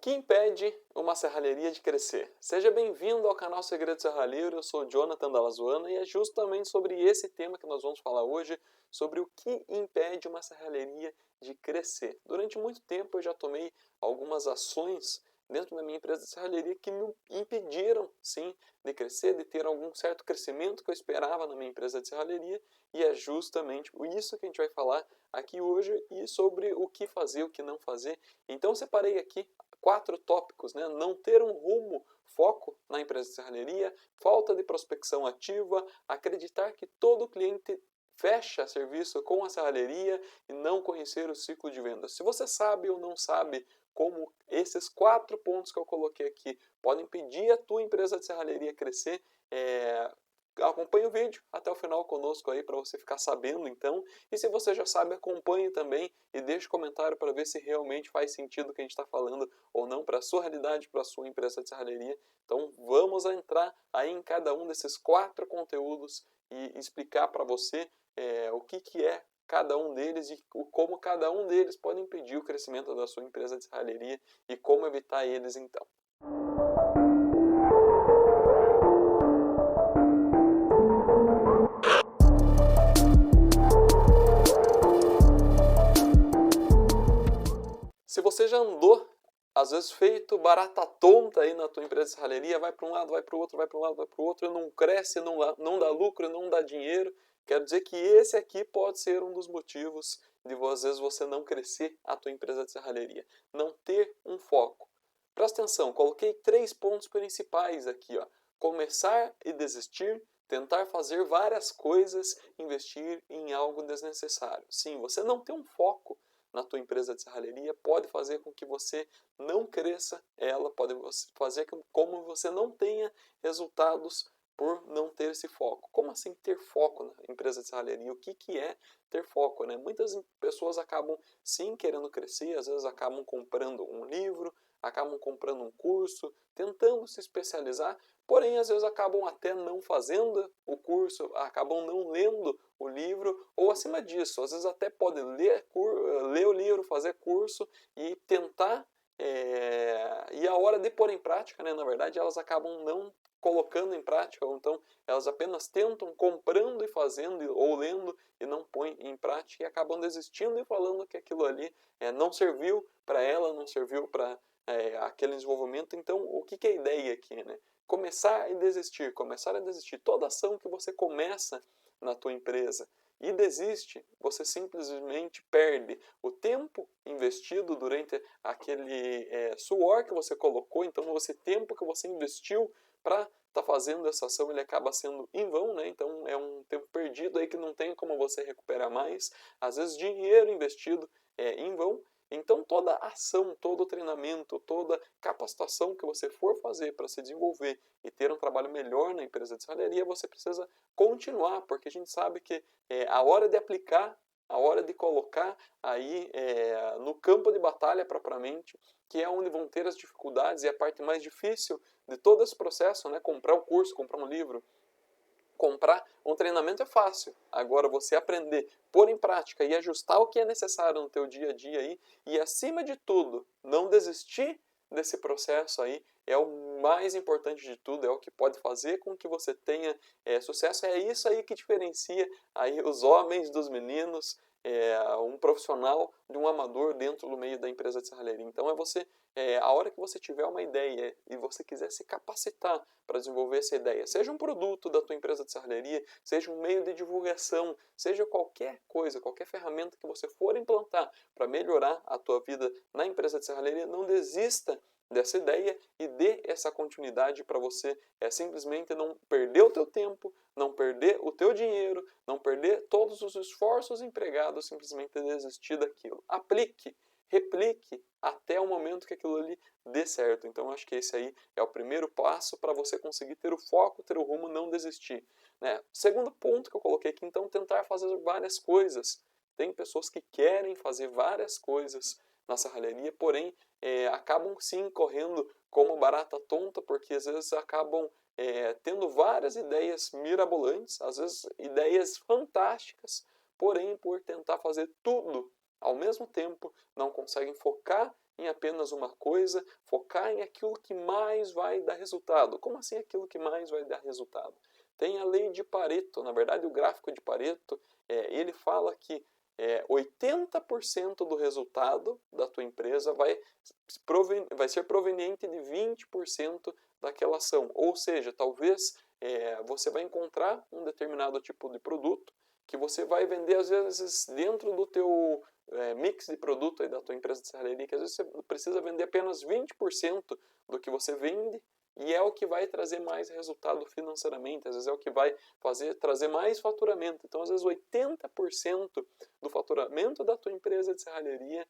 que impede uma serralheria de crescer? Seja bem-vindo ao canal Segredo Serralheiro, eu sou o Jonathan Dallazuana e é justamente sobre esse tema que nós vamos falar hoje, sobre o que impede uma serralheria de crescer. Durante muito tempo eu já tomei algumas ações dentro da minha empresa de serralheria que me impediram, sim, de crescer, de ter algum certo crescimento que eu esperava na minha empresa de serralheria, e é justamente isso que a gente vai falar aqui hoje e sobre o que fazer, o que não fazer. Então eu separei aqui 4 tópicos, né? Não ter um rumo, foco na empresa de serralheria, falta de prospecção ativa, acreditar que todo cliente fecha serviço com a serralheria e não conhecer o ciclo de vendas. Se você sabe ou não sabe como esses 4 pontos que eu coloquei aqui podem impedir a tua empresa de serralheria crescer, acompanhe o vídeo até o final conosco aí para você ficar sabendo então. E se você já sabe, acompanhe também e deixe comentário para ver se realmente faz sentido o que a gente está falando ou não para a sua realidade, para a sua empresa de serralheria. Então vamos entrar aí em cada um desses 4 conteúdos e explicar para você o que é cada um deles e como cada um deles pode impedir o crescimento da sua empresa de serralheria e como evitar eles então. Se você já andou, às vezes feito barata tonta aí na tua empresa de serralheria, vai para um lado, vai para o outro, vai para um lado, vai para o outro, e não cresce, não dá lucro, não dá dinheiro, quero dizer que esse aqui pode ser um dos motivos de às vezes você não crescer a tua empresa de serralheria. Não ter um foco. Presta atenção, coloquei 3 pontos principais aqui, ó. Começar e desistir, tentar fazer várias coisas, investir em algo desnecessário. Sim, você não tem um foco na tua empresa de serralheria pode fazer com que você não cresça ela, pode fazer como você não tenha resultados por não ter esse foco. Como assim ter foco na empresa de serralheria? O que é ter foco, né? Muitas pessoas acabam sim querendo crescer, às vezes acabam comprando um livro, acabam comprando um curso, tentando se especializar, porém às vezes acabam até não fazendo o curso, acabam não lendo o livro, ou acima disso, às vezes até podem ler o livro, fazer curso e tentar, e a hora de pôr em prática, né, na verdade, elas acabam não colocando em prática, ou então elas apenas tentam comprando e fazendo, ou lendo, e não põem em prática, e acabam desistindo e falando que aquilo ali não serviu para ela, não serviu para aquele desenvolvimento. Então, o que é a ideia aqui, né? Começar e desistir, começar a desistir. Toda ação que você começa na tua empresa e desiste, você simplesmente perde o tempo investido durante aquele suor que você colocou, então esse tempo que você investiu para estar fazendo essa ação, ele acaba sendo em vão, né? Então é um tempo perdido aí que não tem como você recuperar mais, às vezes dinheiro investido em vão. Então toda ação, todo treinamento, toda capacitação que você for fazer para se desenvolver e ter um trabalho melhor na empresa de serralheria, você precisa continuar, porque a gente sabe que a hora de aplicar, a hora de colocar aí no campo de batalha propriamente, que é onde vão ter as dificuldades e a parte mais difícil de todo esse processo, né? Comprar um curso, comprar um livro, comprar um treinamento é fácil. Agora você aprender, pôr em prática e ajustar o que é necessário no teu dia a dia aí e acima de tudo, não desistir desse processo aí é o mais importante de tudo, é o que pode fazer com que você tenha sucesso. É isso aí que diferencia aí os homens dos meninos, um profissional de um amador dentro do meio da empresa de serralheria. Então é você, a hora que você tiver uma ideia e você quiser se capacitar para desenvolver essa ideia, seja um produto da tua empresa de serralheria, seja um meio de divulgação, seja qualquer coisa, qualquer ferramenta que você for implantar para melhorar a tua vida na empresa de serralheria, não desista dessa ideia e dê essa continuidade para você simplesmente não perder o teu tempo, não perder o teu dinheiro, não perder todos os esforços empregados, simplesmente desistir daquilo. Aplique, replique até o momento que aquilo ali dê certo. Então, acho que esse aí é o primeiro passo para você conseguir ter o foco, ter o rumo, não desistir. Né? Segundo ponto que eu coloquei aqui, então, tentar fazer várias coisas. Tem pessoas que querem fazer várias coisas na serralheria, porém, acabam sim correndo como barata tonta, porque às vezes acabam tendo várias ideias mirabolantes, às vezes ideias fantásticas, porém, por tentar fazer tudo ao mesmo tempo, não conseguem focar em apenas uma coisa, focar em aquilo que mais vai dar resultado. Como assim aquilo que mais vai dar resultado? Tem a lei de Pareto, na verdade o gráfico de Pareto, ele fala que 80% do resultado da tua empresa vai ser proveniente de 20% daquela ação. Ou seja, talvez você vai encontrar um determinado tipo de produto que você vai vender, às vezes, dentro do teu mix de produto aí da tua empresa de serralheria, que às vezes você precisa vender apenas 20% do que você vende, e é o que vai trazer mais resultado financeiramente, às vezes é o que vai trazer mais faturamento. Então, às vezes, 80% do faturamento da tua empresa de serralheria,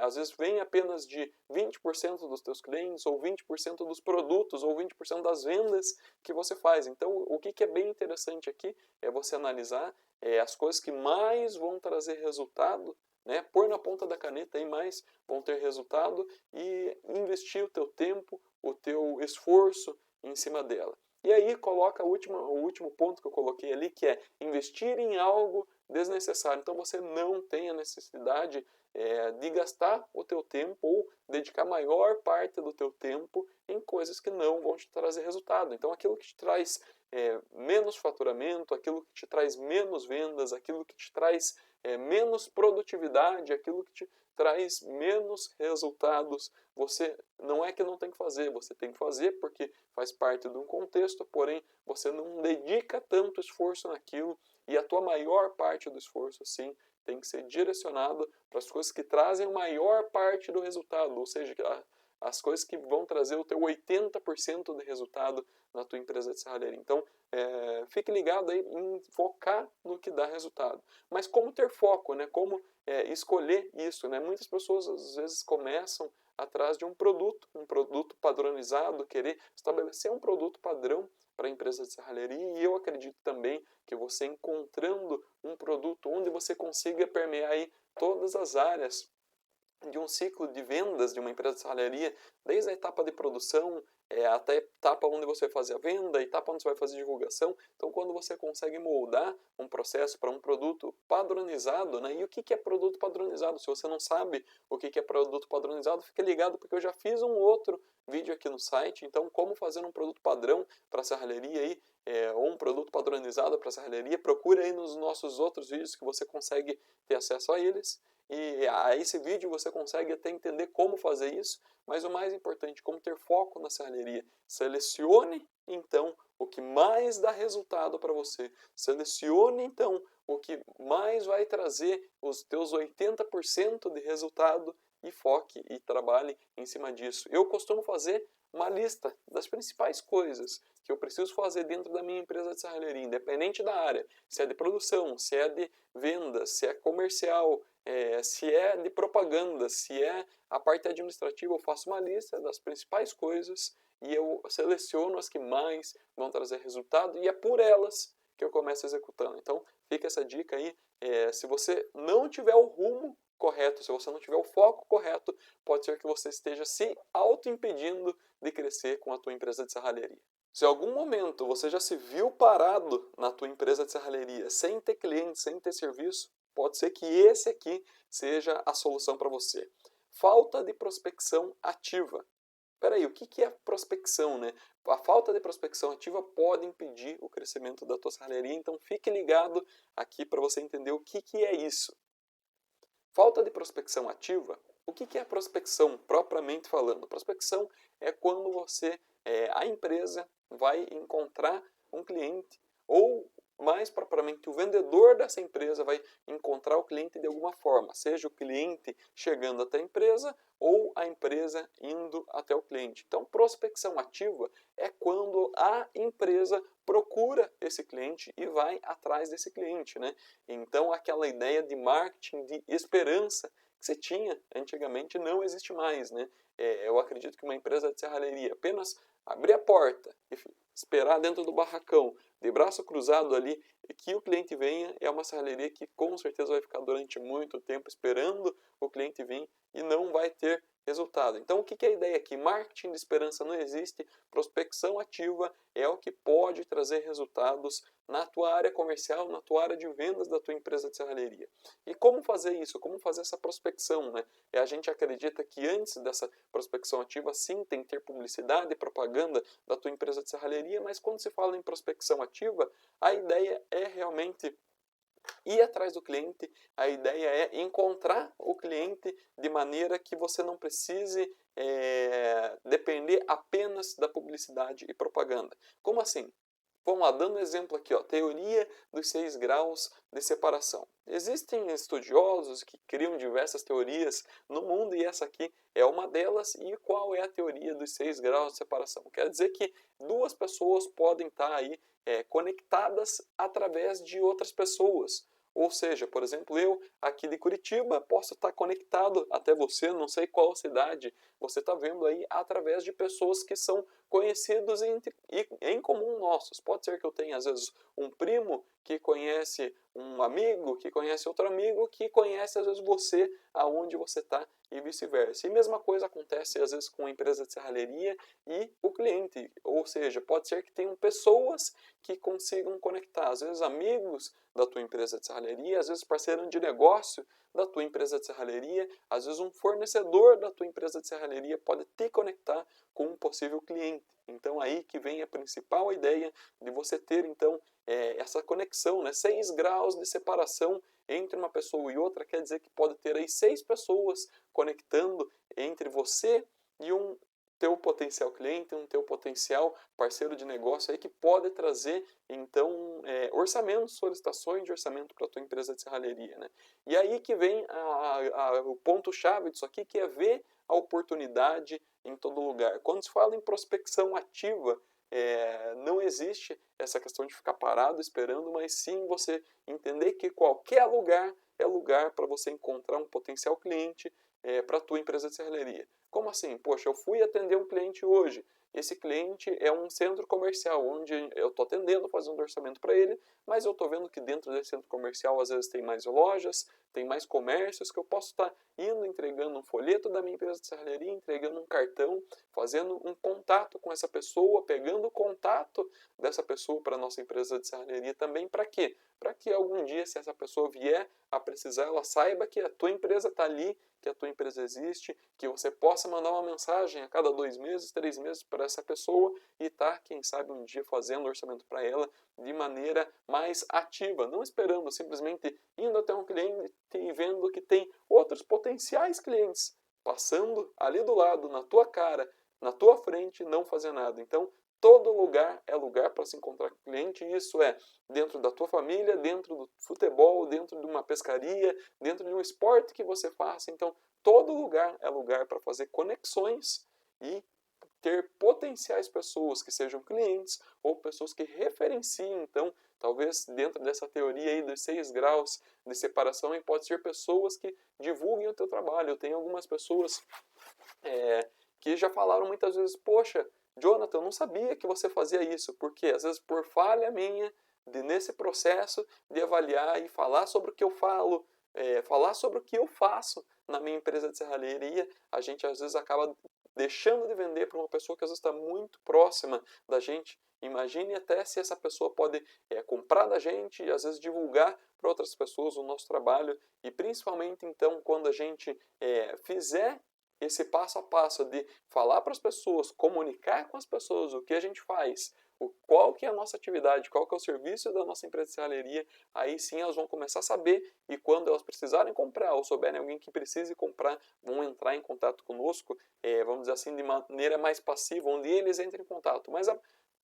às vezes vem apenas de 20% dos teus clientes, ou 20% dos produtos, ou 20% das vendas que você faz. Então, o que é bem interessante aqui é você analisar as coisas que mais vão trazer resultado, né? Pôr na ponta da caneta aí mais vão ter resultado e investir o teu tempo, o teu esforço em cima dela. E aí coloca o último ponto que eu coloquei ali, que é investir em algo desnecessário. Então você não tem a necessidade de gastar o teu tempo ou dedicar a maior parte do teu tempo em coisas que não vão te trazer resultado. Então aquilo que te traz menos faturamento, aquilo que te traz menos vendas, aquilo que te traz menos produtividade, aquilo que te traz menos resultados, você não é que não tem que fazer, você tem que fazer porque faz parte de um contexto, porém você não dedica tanto esforço naquilo e a tua maior parte do esforço, sim, tem que ser direcionado para as coisas que trazem a maior parte do resultado, ou seja, as coisas que vão trazer o teu 80% de resultado na tua empresa de serralheria. Então, fique ligado aí em focar no que dá resultado. Mas como ter foco, né? Como escolher isso, né? Muitas pessoas às vezes começam atrás de um produto padronizado, querer estabelecer um produto padrão para a empresa de serralheria, e eu acredito também que você encontrando um produto onde você consiga permear aí todas as áreas de um ciclo de vendas de uma empresa de serralheria, desde a etapa de produção até a etapa onde você vai fazer a venda, a etapa onde você vai fazer divulgação. Então, quando você consegue moldar um processo para um produto padronizado, né? E o que é produto padronizado? Se você não sabe o que é produto padronizado, fique ligado, porque eu já fiz um outro vídeo aqui no site. Então, como fazer um produto padrão para a serralheria aí, ou um produto padronizado para a serralheria, procure aí nos nossos outros vídeos que você consegue ter acesso a eles. E a esse vídeo você consegue até entender como fazer isso, mas o mais importante, como ter foco na serralheria. Selecione, então, o que mais dá resultado para você. Selecione, então, o que mais vai trazer os teus 80% de resultado e foque e trabalhe em cima disso. Eu costumo fazer uma lista das principais coisas que eu preciso fazer dentro da minha empresa de serralheria, independente da área, se é de produção, se é de venda, se é comercial, se é de propaganda, se é a parte administrativa, eu faço uma lista das principais coisas e eu seleciono as que mais vão trazer resultado e é por elas que eu começo executando. Então, fica essa dica aí. Se você não tiver o rumo correto, se você não tiver o foco correto, pode ser que você esteja se auto-impedindo de crescer com a tua empresa de serralheria. Se em algum momento você já se viu parado na tua empresa de serralheria, sem ter cliente, sem ter serviço, pode ser que esse aqui seja a solução para você. Falta de prospecção ativa. Peraí, o que é prospecção, né? A falta de prospecção ativa pode impedir o crescimento da tua serralheria, então fique ligado aqui para você entender o que é isso. Falta de prospecção ativa, o que é prospecção propriamente falando? Prospecção é quando a empresa vai encontrar um cliente ou mais propriamente o vendedor dessa empresa vai encontrar o cliente de alguma forma, seja o cliente chegando até a empresa ou a empresa indo até o cliente. Então, prospecção ativa é quando a empresa procura esse cliente e vai atrás desse cliente, né? Então, aquela ideia de marketing de esperança que você tinha antigamente não existe mais, né? Eu acredito que uma empresa de serralheria apenas abrir a porta e esperar dentro do barracão, de braço cruzado ali, e que o cliente venha, é uma serralheria que com certeza vai ficar durante muito tempo esperando o cliente vir e não vai ter resultado. Então, o que é a ideia aqui? Marketing de esperança não existe, prospecção ativa é o que pode trazer resultados na tua área comercial, na tua área de vendas da tua empresa de serralheria. E como fazer isso? Como fazer essa prospecção, né? E a gente acredita que antes dessa prospecção ativa, sim, tem que ter publicidade e propaganda da tua empresa de serralheria, mas quando se fala em prospecção ativa, a ideia é realmente ir atrás do cliente, a ideia é encontrar o cliente de maneira que você não precise depender apenas da publicidade e propaganda. Como assim? Vamos lá, dando um exemplo aqui, ó, teoria dos 6 graus de separação. Existem estudiosos que criam diversas teorias no mundo e essa aqui é uma delas. E qual é a teoria dos 6 graus de separação? Quer dizer que duas pessoas podem estar aí conectadas através de outras pessoas. Ou seja, por exemplo, eu aqui de Curitiba posso estar conectado até você, não sei qual cidade você está vendo aí, através de pessoas que são conhecidos em comum nossos. Pode ser que eu tenha, às vezes, um primo que conhece um amigo, que conhece outro amigo, que conhece, às vezes, você, aonde você está, e vice-versa. E a mesma coisa acontece, às vezes, com a empresa de serralheria e o cliente. Ou seja, pode ser que tenham pessoas que consigam conectar, às vezes, amigos da tua empresa de serralheria, às vezes, parceiro de negócio da tua empresa de serralheria, às vezes, um fornecedor da tua empresa de serralheria pode te conectar com um possível cliente. Então, aí que vem a principal ideia de você ter, então, essa conexão, né? 6 graus de separação entre uma pessoa e outra, quer dizer que pode ter aí 6 pessoas conectando entre você e um teu potencial cliente, um teu potencial parceiro de negócio aí que pode trazer, então, orçamentos, solicitações de orçamento para a tua empresa de serralheria, né? E aí que vem o ponto-chave disso aqui, que é ver a oportunidade em todo lugar. Quando se fala em prospecção ativa, não existe essa questão de ficar parado esperando, mas sim você entender que qualquer lugar é lugar para você encontrar um potencial cliente para a tua empresa de serralheria. Como assim? Poxa, eu fui atender um cliente hoje. Esse cliente é um centro comercial onde eu estou atendendo, fazendo orçamento para ele, mas eu estou vendo que dentro desse centro comercial às vezes tem mais lojas, tem mais comércios que eu posso estar indo, entregando um folheto da minha empresa de serralheria, entregando um cartão, fazendo um contato com essa pessoa, pegando o contato dessa pessoa para a nossa empresa de serralheria também. Para quê? Para que algum dia, se essa pessoa vier a precisar, ela saiba que a tua empresa está ali, que a tua empresa existe, que você possa mandar uma mensagem a cada 2 meses, 3 meses para essa pessoa e tá, quem sabe, um dia fazendo orçamento para ela de maneira mais ativa, não esperando, simplesmente indo até um cliente e vendo que tem outros potenciais clientes passando ali do lado, na tua cara, na tua frente, não fazer nada. Então, todo lugar é lugar para se encontrar com cliente, e isso é dentro da tua família, dentro do futebol, dentro de uma pescaria, dentro de um esporte que você faça. Então, todo lugar é lugar para fazer conexões e ter potenciais pessoas que sejam clientes ou pessoas que referenciem. Então, talvez dentro dessa teoria aí dos 6 graus de separação, pode ser pessoas que divulguem o teu trabalho. Eu tenho algumas pessoas que já falaram muitas vezes, poxa, Jonathan, eu não sabia que você fazia isso, porque às vezes por falha minha, nesse processo de avaliar e falar sobre o que eu falo, falar sobre o que eu faço na minha empresa de serralheria, a gente às vezes acaba deixando de vender para uma pessoa que às vezes está muito próxima da gente. Imagine até se essa pessoa pode comprar da gente e às vezes divulgar para outras pessoas o nosso trabalho, e principalmente então quando a gente fizer esse passo a passo de falar para as pessoas, comunicar com as pessoas o que a gente faz, qual que é a nossa atividade, qual que é o serviço da nossa empresa de serralheria, aí sim elas vão começar a saber, e quando elas precisarem comprar ou souberem alguém que precise comprar, vão entrar em contato conosco, vamos dizer assim, de maneira mais passiva, onde eles entram em contato. Mas a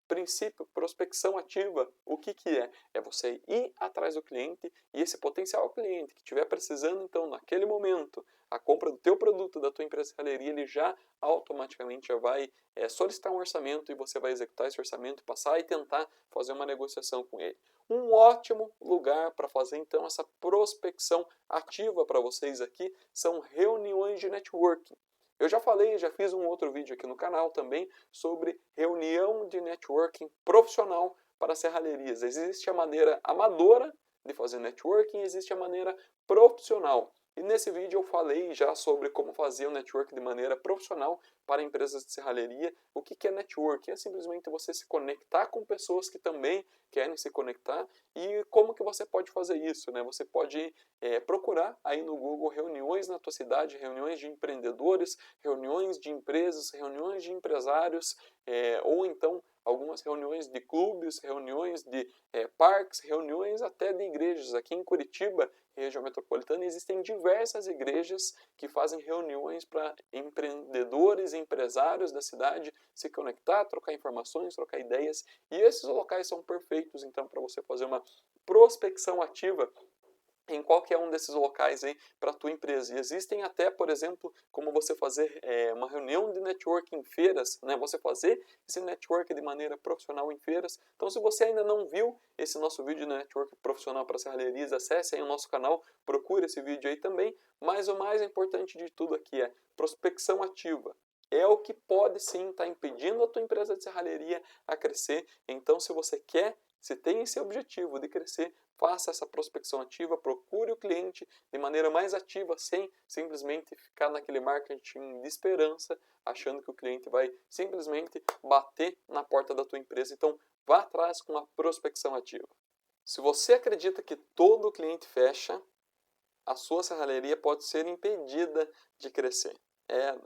princípio, prospecção ativa, o que é? É você ir atrás do cliente, e esse potencial cliente que estiver precisando, então, naquele momento, a compra do teu produto, da tua empresa de serralheria, ele já automaticamente já vai solicitar um orçamento, e você vai executar esse orçamento, passar e tentar fazer uma negociação com ele. Um ótimo lugar para fazer, então, essa prospecção ativa para vocês aqui são reuniões de networking. Eu já falei, já fiz um outro vídeo aqui no canal também sobre reunião de networking profissional para serralherias. Existe a maneira amadora de fazer networking, existe a maneira profissional. E nesse vídeo eu falei já sobre como fazer o network de maneira profissional para empresas de serralheria. O que é network? É simplesmente você se conectar com pessoas que também querem se conectar. E como que você pode fazer isso, né? Você pode procurar aí no Google reuniões na tua cidade, reuniões de empreendedores, reuniões de empresas, reuniões de empresários, ou então algumas reuniões de clubes, reuniões de parques, reuniões até de igrejas. Aqui em Curitiba, região metropolitana, existem diversas igrejas que fazem reuniões para empreendedores e empresários da cidade se conectar, trocar informações, trocar ideias. E esses locais são perfeitos, então, para você fazer uma prospecção ativa em qualquer um desses locais aí para a tua empresa. E existem até, por exemplo, como você fazer uma reunião de networking em feiras, né? Você fazer esse network de maneira profissional em feiras. Então, se você ainda não viu esse nosso vídeo de network profissional para serralherias, acesse aí o nosso canal, procure esse vídeo aí também. Mas o mais importante de tudo aqui é prospecção ativa. É o que pode sim estar impedindo a tua empresa de serralheria a crescer. Então, se você quer, se tem esse objetivo de crescer, faça essa prospecção ativa, procure o cliente de maneira mais ativa, sem simplesmente ficar naquele marketing de esperança, achando que o cliente vai simplesmente bater na porta da tua empresa. Então, vá atrás com a prospecção ativa. Se você acredita que todo cliente fecha, a sua serralheria pode ser impedida de crescer.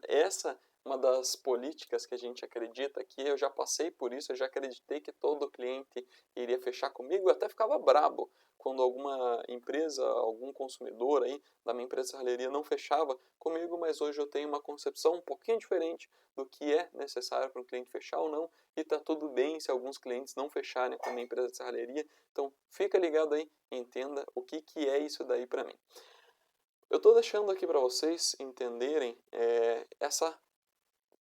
Essa uma das políticas que a gente acredita aqui. Eu já passei por isso, eu já acreditei que todo cliente iria fechar comigo. Eu até ficava brabo quando alguma empresa, algum consumidor aí da minha empresa de serralheria não fechava comigo, mas hoje eu tenho uma concepção um pouquinho diferente do que é necessário para um cliente fechar ou não, e tá tudo bem se alguns clientes não fecharem com a minha empresa de serralheria. Então fica ligado aí e entenda o que é isso daí para mim. Eu estou deixando aqui para vocês entenderem essa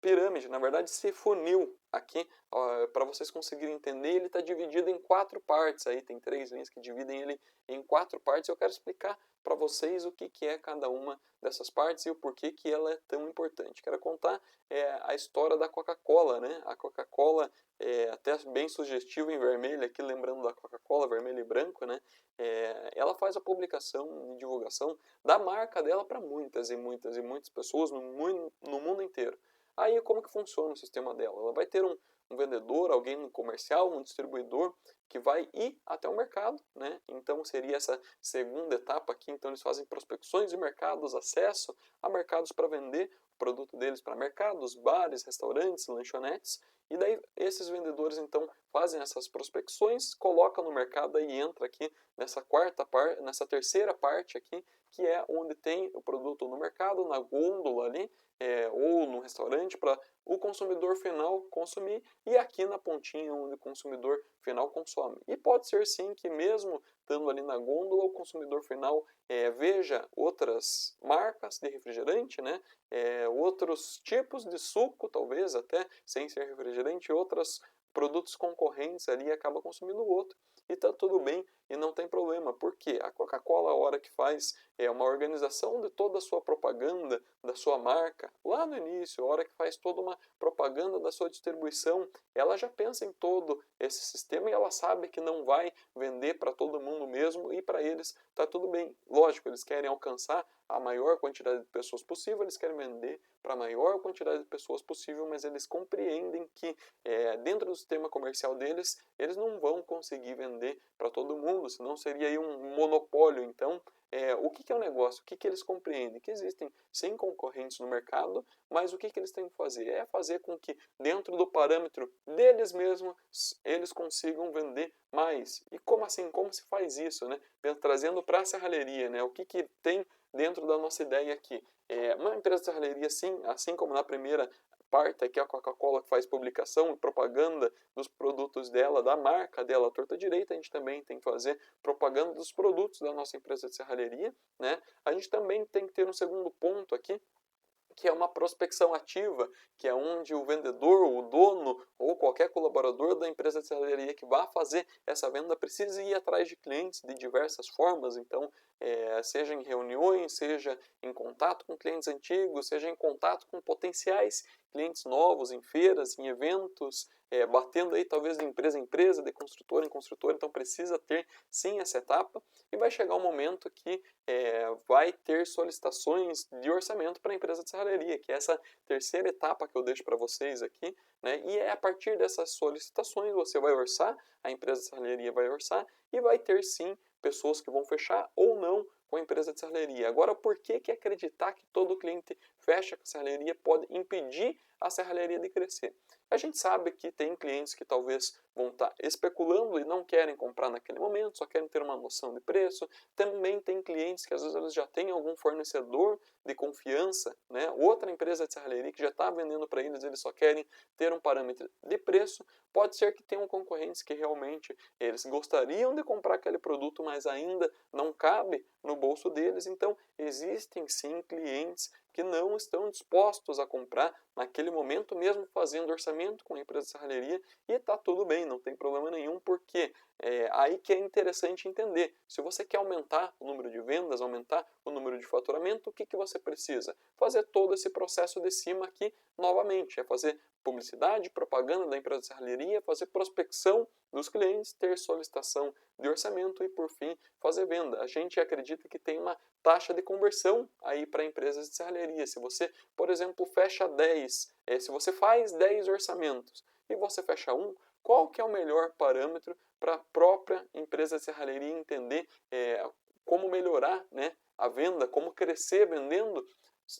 pirâmide, na verdade esse funil aqui, para vocês conseguirem entender, ele está dividido em 4 partes, aí tem 3 linhas que dividem ele em 4 partes. Eu quero explicar para vocês o que é cada uma dessas partes e o porquê que ela é tão importante. Quero contar a história da Coca-Cola, né? A Coca-Cola é até bem sugestiva em vermelho aqui, lembrando da Coca-Cola, vermelho e branco, né? Ela faz a publicação e divulgação da marca dela para muitas e muitas e muitas pessoas no mundo inteiro. Aí como que funciona o sistema dela? Ela vai ter um vendedor, alguém no comercial, um distribuidor que vai ir até o mercado, né? Então seria essa segunda etapa aqui. Então eles fazem prospecções de mercados, acesso a mercados para vender o produto deles para mercados, bares, restaurantes, lanchonetes. E daí esses vendedores então fazem essas prospecções, colocam no mercado e entra aqui nessa terceira parte aqui, que é onde tem o produto no mercado, na gôndola ali, ou no restaurante para o consumidor final consumir, e aqui na pontinha onde o consumidor final consome. E pode ser sim que mesmo estando ali na gôndola, o consumidor final veja outras marcas de refrigerante, né? Outros tipos de suco, talvez até sem ser refrigerante, outros produtos concorrentes ali, acaba consumindo o outro. E tá tudo bem e não tem problema, porque a Coca-Cola, a hora que faz uma organização de toda a sua propaganda, da sua marca, lá no início, a hora que faz toda uma propaganda da sua distribuição, ela já pensa em todo esse sistema e ela sabe que não vai vender para todo mundo mesmo, e para eles tá tudo bem. Lógico, eles querem alcançar a maior quantidade de pessoas possível, eles querem vender para a maior quantidade de pessoas possível, mas eles compreendem que dentro do sistema comercial deles, eles não vão conseguir vender para todo mundo, senão seria aí um monopólio. Então, o que é o negócio? O que eles compreendem? Que existem 100 concorrentes no mercado, mas o que eles têm que fazer? É fazer com que dentro do parâmetro deles mesmos, eles consigam vender mais. E como assim? Como se faz isso, né? Trazendo para a serralheria, né? O que tem dentro da nossa ideia aqui? Uma empresa de serralheria, sim, assim como na primeira parte, que é a Coca-Cola, que faz publicação e propaganda dos produtos dela, da marca dela, a torta direita, a gente também tem que fazer propaganda dos produtos da nossa empresa de serralheria, né? A gente também tem que ter um segundo ponto aqui, que é uma prospecção ativa, que é onde o vendedor, o dono ou qualquer colaborador da empresa de serralheria que vá fazer essa venda precisa ir atrás de clientes de diversas formas. Então, seja em reuniões, seja em contato com clientes antigos, seja em contato com potenciais clientes novos em feiras, em eventos, batendo aí talvez de empresa em empresa, de construtora em construtora, então precisa ter sim essa etapa e vai chegar um momento que vai ter solicitações de orçamento para a empresa de serralheria, que é essa terceira etapa que eu deixo para vocês aqui, né? E é a partir dessas solicitações você vai orçar, a empresa de serralheria vai orçar e vai ter sim pessoas que vão fechar ou não com a empresa de serralheria. Agora, por que acreditar que todo cliente fecha com a serralheria pode impedir a serralheria de crescer? A gente sabe que tem clientes que talvez vão estar especulando e não querem comprar naquele momento, só querem ter uma noção de preço. Também tem clientes que às vezes eles já têm algum fornecedor de confiança, né? Outra empresa de serralheria que já está vendendo para eles só querem ter um parâmetro de preço. Pode ser que tenham concorrentes que realmente eles gostariam de comprar aquele produto, mas ainda não cabe no bolso deles. Então, existem sim clientes que não estão dispostos a comprar naquele momento, mesmo fazendo orçamento com a empresa de serralheria, e está tudo bem, não tem problema nenhum, porque aí que é interessante entender. Se você quer aumentar o número de vendas, aumentar o número de faturamento, o que você precisa? Fazer todo esse processo de cima aqui novamente, é fazer publicidade, propaganda da empresa de serralheria, fazer prospecção dos clientes, ter solicitação de orçamento e, por fim, fazer venda. A gente acredita que tem uma taxa de conversão aí para empresas de serralheria. Se você, por exemplo, fecha 10, se você faz 10 orçamentos e você fecha um, qual que é o melhor parâmetro para a própria empresa de serralheria entender como melhorar, né, a venda, como crescer vendendo?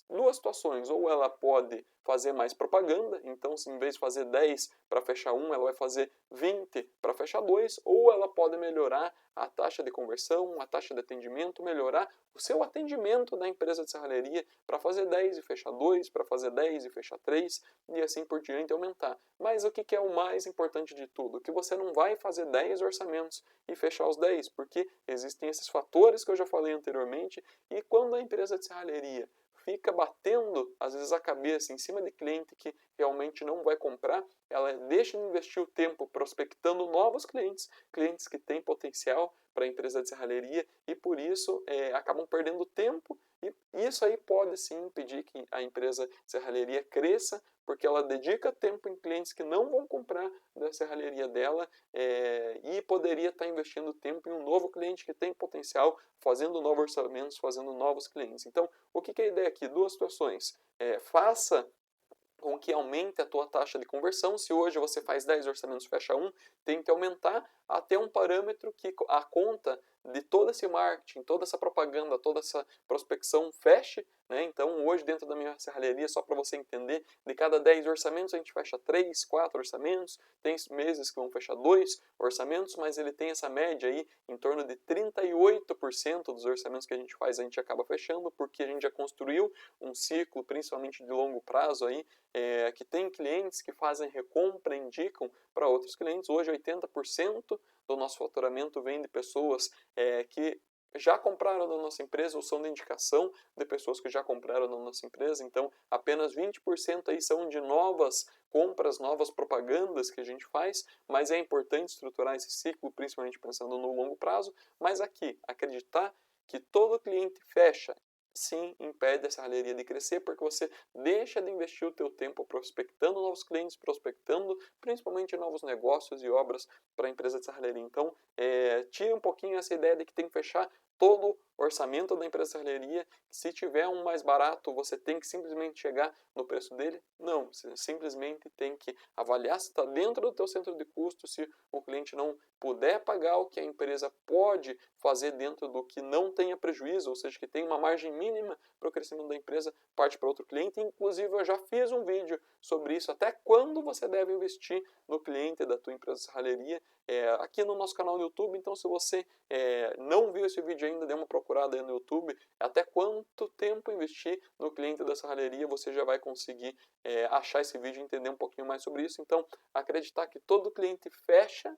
Duas situações, ou ela pode fazer mais propaganda, então se em vez de fazer 10 para fechar um, ela vai fazer 20 para fechar dois, ou ela pode melhorar a taxa de conversão, a taxa de atendimento, melhorar o seu atendimento da empresa de serralheria para fazer 10 e fechar 2, para fazer 10 e fechar 3, e assim por diante aumentar. Mas o que é o mais importante de tudo? Que você não vai fazer 10 orçamentos e fechar os 10, porque existem esses fatores que eu já falei anteriormente, e quando a empresa de serralheria fica batendo, às vezes, a cabeça em cima de cliente que realmente não vai comprar, ela deixa de investir o tempo prospectando novos clientes, clientes que têm potencial para a empresa de serralheria e, por isso, acabam perdendo tempo. E isso aí pode, sim, impedir que a empresa de serralheria cresça, porque ela dedica tempo em clientes que não vão comprar da serralheria dela e poderia estar investindo tempo em um novo cliente que tem potencial, fazendo novos orçamentos, fazendo novos clientes. Então, o que é a ideia aqui? Duas situações. Faça com que aumente a tua taxa de conversão. Se hoje você faz 10 orçamentos, fecha um, tem que aumentar até um parâmetro que a conta de todo esse marketing, toda essa propaganda, toda essa prospecção feche, né? Então, hoje, dentro da minha serralheria, só para você entender, de cada 10 orçamentos, a gente fecha 3, 4 orçamentos, tem meses que vão fechar 2 orçamentos, mas ele tem essa média aí, em torno de 38% dos orçamentos que a gente faz, a gente acaba fechando, porque a gente já construiu um ciclo, principalmente de longo prazo aí, que tem clientes que fazem recompra, indicam para outros clientes. Hoje, 80% do nosso faturamento vem de pessoas que já compraram da nossa empresa ou são de indicação de pessoas que já compraram da nossa empresa. Então, apenas 20% aí são de novas compras, novas propagandas que a gente faz, mas é importante estruturar esse ciclo, principalmente pensando no longo prazo. Mas aqui, acreditar que todo cliente fecha, sim, impede a serralheria de crescer, porque você deixa de investir o teu tempo prospectando novos clientes, prospectando principalmente novos negócios e obras para a empresa de serralheria. Então, tire um pouquinho essa ideia de que tem que fechar todo o orçamento da empresa de serralheria. Se tiver um mais barato, você tem que simplesmente chegar no preço dele? Não, você simplesmente tem que avaliar se está dentro do teu centro de custo, se o cliente não puder pagar o que a empresa pode fazer dentro do que não tenha prejuízo, ou seja, que tem uma margem mínima para o crescimento da empresa, parte para outro cliente. Inclusive, eu já fiz um vídeo sobre isso, até quando você deve investir no cliente da tua empresa de serralheria, aqui no nosso canal no YouTube. Então, se você não viu esse vídeo ainda, dê uma procurada aí no YouTube, até quanto tempo investir no cliente da serralheria, você já vai conseguir achar esse vídeo e entender um pouquinho mais sobre isso. Então, acreditar que todo cliente fecha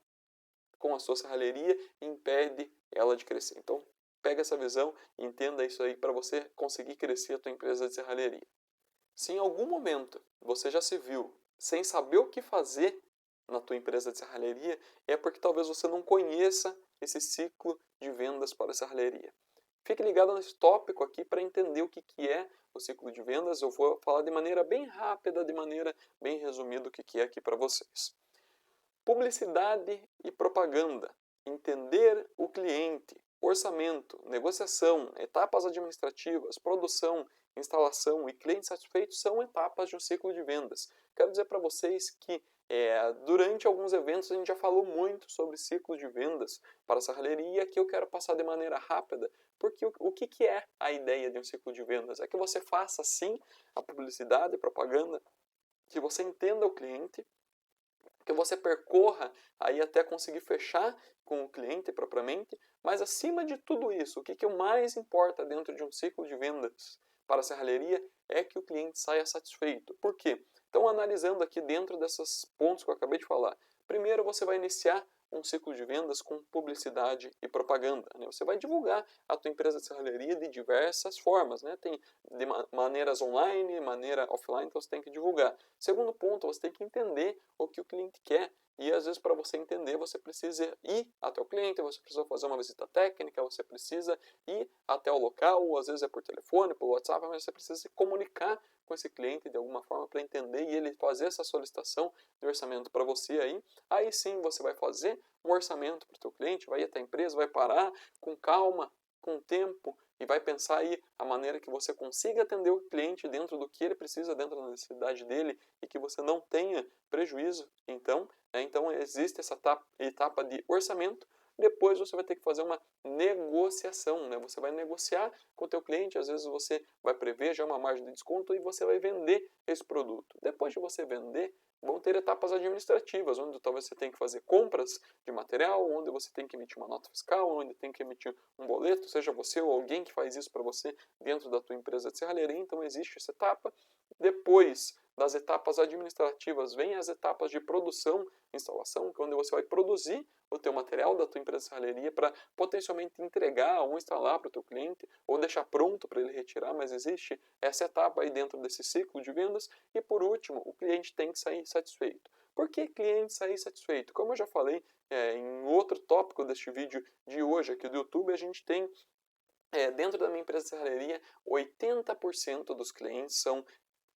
com a sua serralheria impede ela de crescer. Então, pega essa visão e entenda isso aí para você conseguir crescer a tua empresa de serralheria. Se em algum momento você já se viu sem saber o que fazer na tua empresa de serralheria, é porque talvez você não conheça esse ciclo de vendas para a serralheria. fique ligado nesse tópico aqui para entender o que é o ciclo de vendas. Eu vou falar de maneira bem rápida, de maneira bem resumida o que é aqui para vocês. Publicidade e propaganda, entender o cliente, orçamento, negociação, etapas administrativas, produção, instalação e cliente satisfeito são etapas de um ciclo de vendas. Quero dizer para vocês que durante alguns eventos a gente já falou muito sobre ciclo de vendas para a serralheria e aqui eu quero passar de maneira rápida, porque o que é a ideia de um ciclo de vendas? É que você faça sim a publicidade e propaganda, que você entenda o cliente, que você percorra aí até conseguir fechar com o cliente propriamente, mas acima de tudo isso, o que o mais importa dentro de um ciclo de vendas para a serralheria é que o cliente saia satisfeito. Por quê? Então, analisando aqui dentro desses pontos que eu acabei de falar, primeiro você vai iniciar um ciclo de vendas com publicidade e propaganda, né? Você vai divulgar a tua empresa de serralheria de diversas formas, né? Tem de maneiras online, maneira offline, então você tem que divulgar. Segundo ponto, você tem que entender o que o cliente quer. E às vezes para você entender, você precisa ir até o cliente, você precisa fazer uma visita técnica, você precisa ir até o local, ou às vezes é por telefone, por WhatsApp, mas você precisa se comunicar com esse cliente de alguma forma para entender e ele fazer essa solicitação de orçamento para você aí. Aí sim você vai fazer um orçamento para o teu cliente, vai ir até a empresa, vai parar com calma, com tempo e vai pensar aí a maneira que você consiga atender o cliente dentro do que ele precisa, dentro da necessidade dele e que você não tenha prejuízo. Então existe essa etapa de orçamento. Depois você vai ter que fazer uma negociação, né? Você vai negociar com o teu cliente, às vezes você vai prever já uma margem de desconto e você vai vender esse produto. Depois de você vender, vão ter etapas administrativas, onde talvez você tenha que fazer compras de material, onde você tem que emitir uma nota fiscal, onde tem que emitir um boleto, seja você ou alguém que faz isso para você dentro da tua empresa de serralheria. Então existe essa etapa. Depois das etapas administrativas, vem as etapas de produção, instalação, que é onde você vai produzir o teu material da tua empresa de serralheria para potencialmente entregar ou instalar para o teu cliente ou deixar pronto para ele retirar, mas existe essa etapa aí dentro desse ciclo de vendas. E por último, o cliente tem que sair satisfeito. Por que cliente sair satisfeito? Como eu já falei em outro tópico deste vídeo de hoje aqui do YouTube, a gente tem dentro da minha empresa de serralheria, 80% dos clientes são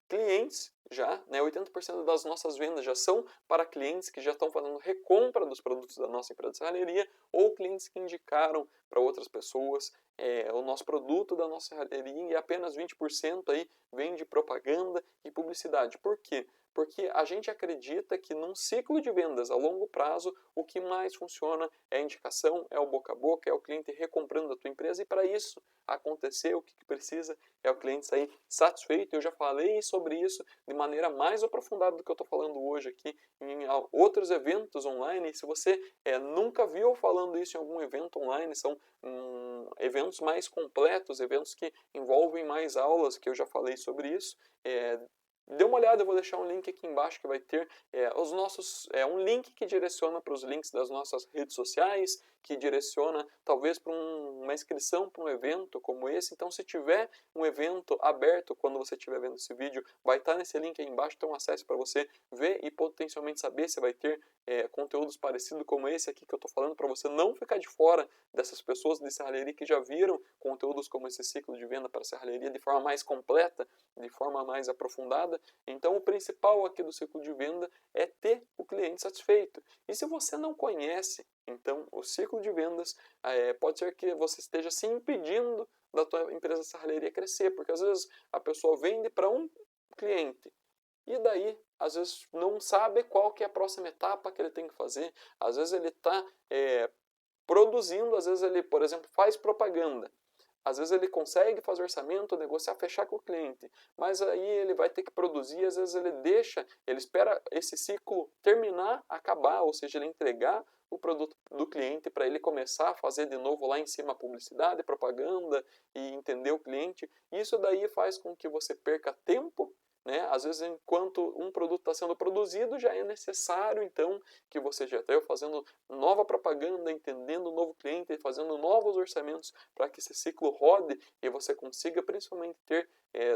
clientes já, né, 80% das nossas vendas já são para clientes que já estão fazendo recompra dos produtos da nossa empresa de serralheria ou clientes que indicaram para outras pessoas o nosso produto da nossa serralheria e apenas 20% aí vem de propaganda e publicidade. Por quê? Porque a gente acredita que num ciclo de vendas a longo prazo, o que mais funciona é a indicação, é o boca a boca, é o cliente recomprando a tua empresa e para isso acontecer, o que precisa é o cliente sair satisfeito. Eu já falei sobre isso de maneira mais aprofundada do que eu estou falando hoje aqui em outros eventos online. Se você nunca viu falando isso em algum evento online, são eventos mais completos, eventos que envolvem mais aulas, que eu já falei sobre isso. Dê uma olhada, eu vou deixar um link aqui embaixo que vai ter um link que direciona para os links das nossas redes sociais, que direciona talvez para uma inscrição para um evento como esse. Então, se tiver um evento aberto quando você estiver vendo esse vídeo, vai estar nesse link aí embaixo, então acesse para você ver e potencialmente saber se vai ter conteúdos parecidos como esse aqui que eu estou falando, para você não ficar de fora dessas pessoas de serralheria que já viram conteúdos como esse ciclo de venda para serralheria de forma mais completa, de forma mais aprofundada. Então, o principal aqui do ciclo de venda é ter o cliente satisfeito. E se você não conhece, então, o ciclo de vendas, pode ser que você esteja se impedindo da tua empresa de serralheria crescer, porque às vezes a pessoa vende para um cliente e daí, às vezes, não sabe qual que é a próxima etapa que ele tem que fazer. Às vezes ele está produzindo, às vezes ele, por exemplo, faz propaganda. Às vezes ele consegue fazer orçamento, negociar, fechar com o cliente, mas aí ele vai ter que produzir, às vezes ele espera esse ciclo terminar, acabar, ou seja, ele entregar o produto do cliente para ele começar a fazer de novo lá em cima a publicidade, propaganda e entender o cliente. Isso daí faz com que você perca tempo, né? Às vezes, enquanto um produto está sendo produzido, já é necessário, então, que você já esteja fazendo nova propaganda, entendendo o novo cliente, fazendo novos orçamentos para que esse ciclo rode e você consiga, principalmente, ter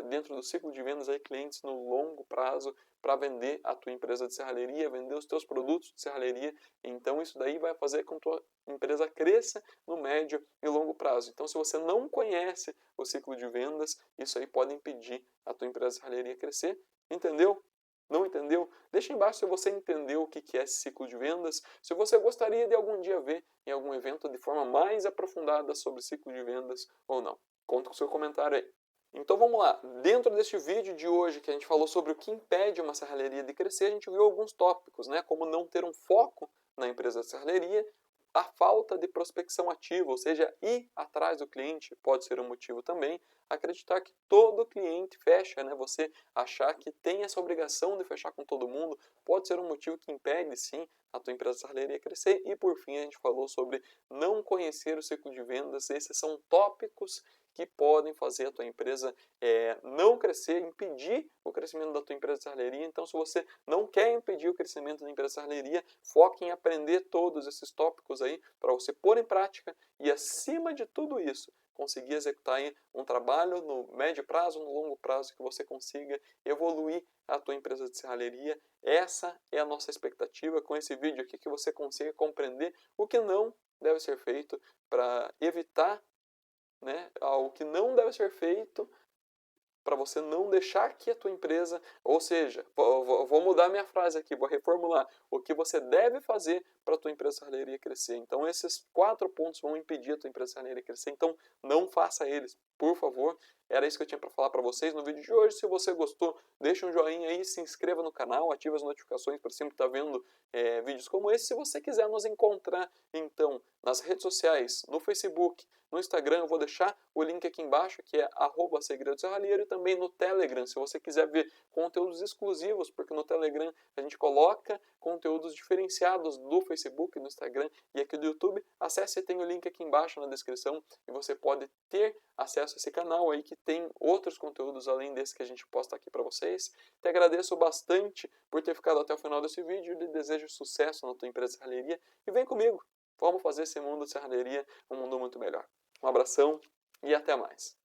dentro do ciclo de vendas aí, clientes no longo prazo para vender a tua empresa de serralheria, vender os teus produtos de serralheria. Então isso daí vai fazer com que a tua empresa cresça no médio e longo prazo. Então se você não conhece o ciclo de vendas, isso aí pode impedir a tua empresa de serralheria crescer. Entendeu? Não entendeu? Deixa embaixo se você entendeu o que é esse ciclo de vendas, se você gostaria de algum dia ver em algum evento de forma mais aprofundada sobre ciclo de vendas ou não. Conta com o seu comentário aí. Então vamos lá, dentro deste vídeo de hoje que a gente falou sobre o que impede uma serralheria de crescer, a gente viu alguns tópicos, né? Como não ter um foco na empresa de serralheria, a falta de prospecção ativa, ou seja, ir atrás do cliente pode ser um motivo também, acreditar que todo cliente fecha, né? Você achar que tem essa obrigação de fechar com todo mundo pode ser um motivo que impede sim a tua empresa de serralheria crescer. E por fim a gente falou sobre não conhecer o ciclo de vendas. Esses são tópicos que podem fazer a tua empresa não crescer, impedir o crescimento da tua empresa de serralheria. Então, se você não quer impedir o crescimento da empresa de serralheria, foque em aprender todos esses tópicos aí para você pôr em prática e, acima de tudo isso, conseguir executar aí um trabalho no médio prazo, no longo prazo, que você consiga evoluir a tua empresa de serralheria. Essa é a nossa expectativa com esse vídeo aqui, que você consiga compreender o que não deve ser feito para evitar, né, o que não deve ser feito para você não deixar que a tua empresa, ou seja, vou mudar minha frase aqui, vou reformular, o que você deve fazer para a tua empresa de serralheria crescer. Então esses 4 pontos vão impedir a tua empresa de serralheria crescer, então não faça eles, por favor. Era isso que eu tinha para falar para vocês no vídeo de hoje. Se você gostou, deixa um joinha aí, se inscreva no canal, ative as notificações para sempre estar vendo vídeos como esse. Se você quiser nos encontrar, então, nas redes sociais, no Facebook, no Instagram, eu vou deixar o link aqui embaixo, que é @segredoserralheiro, e também no Telegram, se você quiser ver conteúdos exclusivos, porque no Telegram a gente coloca conteúdos diferenciados do Facebook, do Instagram e aqui do YouTube. Acesse, tem o link aqui embaixo na descrição e você pode ter acesso a esse canal aí que tem outros conteúdos além desse que a gente posta aqui para vocês. Te agradeço bastante por ter ficado até o final desse vídeo, lhe desejo sucesso na tua empresa de serralheria e vem comigo, vamos fazer esse mundo de serralheria um mundo muito melhor. Um abração e até mais.